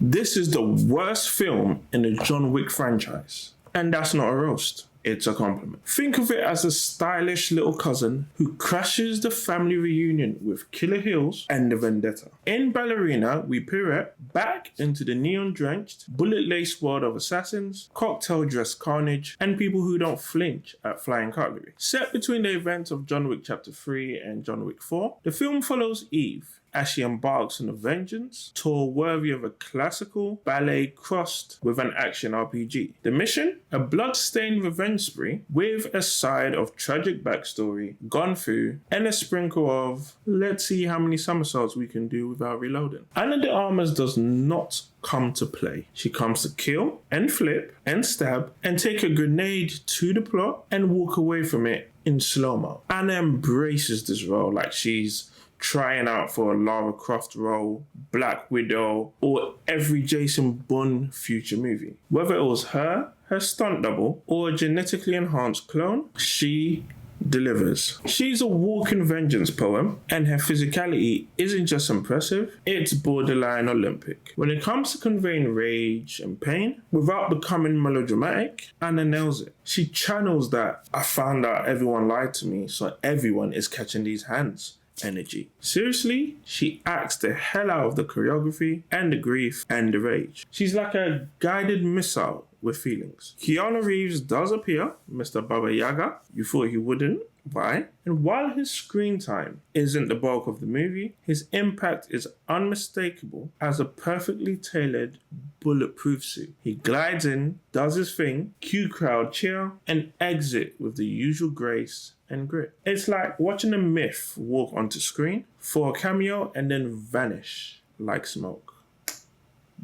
This is the worst film in the John Wick franchise. And that's not a roast. It's a compliment. Think of it as a stylish little cousin who crashes the family reunion with killer heels and the vendetta. In Ballerina, we pirouette back into the neon-drenched, bullet-laced world of assassins, cocktail-dressed carnage, and people who don't flinch at flying cutlery. Set between the events of John Wick Chapter 3 and John Wick 4, the film follows Eve as she embarks on a vengeance tour worthy of a classical ballet crossed with an action RPG. The mission? A blood-stained revenge spree with a side of tragic backstory, gun fu, and a sprinkle of let's see how many somersaults we can do without reloading. Ana de Armas does not come to play. She comes to kill and flip and stab and take a grenade to the plot and walk away from it in slow-mo. Anna embraces this role like she's trying out for a Lara Croft role, Black Widow, or every Jason Bourne future movie. Whether it was her stunt double, or a genetically enhanced clone, she delivers. She's a walking vengeance poem, and her physicality isn't just impressive, it's borderline Olympic. When it comes to conveying rage and pain, without becoming melodramatic, Anna nails it. She channels that "I found out everyone lied to me, so everyone is catching these hands" energy. Seriously, she acts the hell out of the choreography and the grief and the rage. She's like a guided missile with feelings. Keanu Reeves does appear, Mr. Baba Yaga. You thought he wouldn't? Why? And while his screen time isn't the bulk of the movie, his impact is unmistakable as a perfectly tailored bulletproof suit. He glides in, does his thing, cue crowd cheer, and exit with the usual grace and grit. It's like watching a myth walk onto screen for a cameo and then vanish like smoke.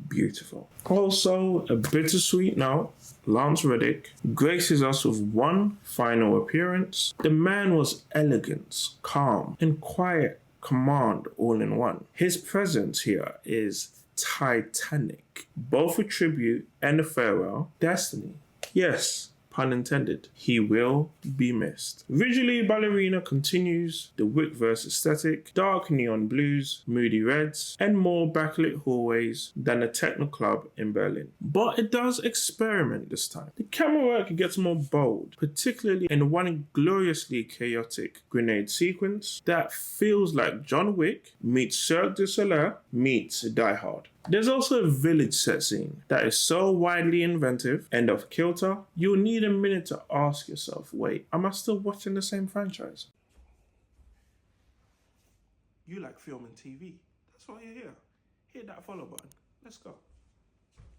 Beautiful. Also, a bittersweet note, Lance Reddick graces us with one final appearance. The man was elegance, calm, and quiet command all in one. His presence here is titanic, both a tribute and a farewell. Destiny. Yes, pun intended. He will be missed. Visually, Ballerina continues the Wickverse aesthetic, dark neon blues, moody reds, and more backlit hallways than a techno club in Berlin. But it does experiment this time. The camera work gets more bold, particularly in one gloriously chaotic grenade sequence that feels like John Wick meets Cirque du Soleil meets Die Hard. There's also a village set scene that is so widely inventive and off kilter, you'll need a minute to ask yourself, wait, am I still watching the same franchise? You like film and TV. That's why you're here. Hit that follow button. Let's go.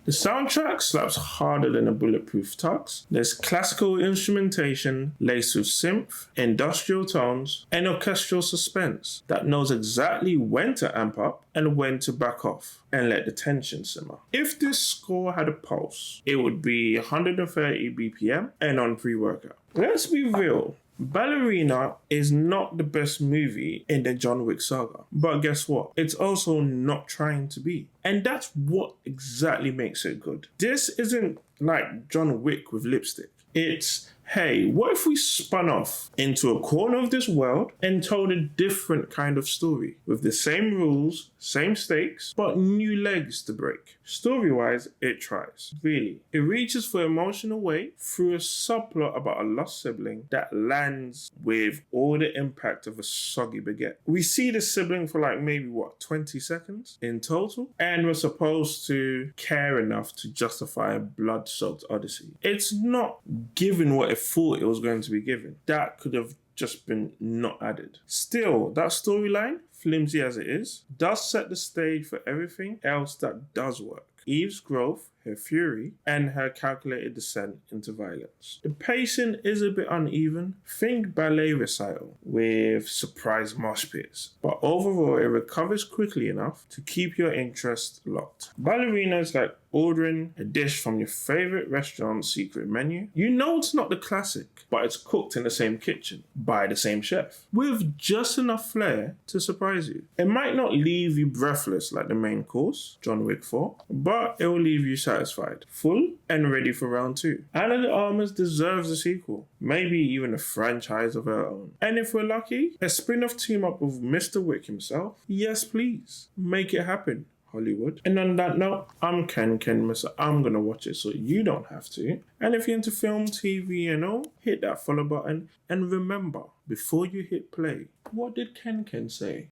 The soundtrack slaps harder than a bulletproof tux. There's classical instrumentation laced with synth, industrial tones, and orchestral suspense that knows exactly when to amp up and when to back off and let the tension simmer. If this score had a pulse, it would be 130 BPM and on pre-workout. Let's be real. Ballerina is not the best movie in the John Wick saga. But guess what? It's also not trying to be. And that's what exactly makes it good. This isn't like John Wick with lipstick. It's, hey, what if we spun off into a corner of this world and told a different kind of story with the same rules, same stakes, but new legs to break? Story-wise, it tries. Really. It reaches for emotional weight through a subplot about a lost sibling that lands with all the impact of a soggy baguette. We see the sibling for like maybe 20 seconds in total, and we're supposed to care enough to justify a blood-soaked odyssey. It's not given what it thought it was going to be given. That could have just been not added. Still, that storyline, flimsy as it is, does set the stage for everything else that does work. Eve's growth, her fury, and her calculated descent into violence. The pacing is a bit uneven. Think ballet recital with surprise mosh pits, but overall it recovers quickly enough to keep your interest locked. Ballerina is like ordering a dish from your favorite restaurant's secret menu. You know it's not the classic, but it's cooked in the same kitchen by the same chef, with just enough flair to surprise you. It might not leave you breathless like the main course, John Wick 4, but it will leave you satisfied, full, and ready for round 2. Ana de Armas deserves a sequel, maybe even a franchise of her own. And if we're lucky, a spin-off team up with Mr. Wick himself, yes please, make it happen, Hollywood. And on that note, I'm Ken, so I'm gonna watch it so you don't have to. And if you're into film, TV, and all, hit that follow button. And remember, before you hit play, what did Ken say?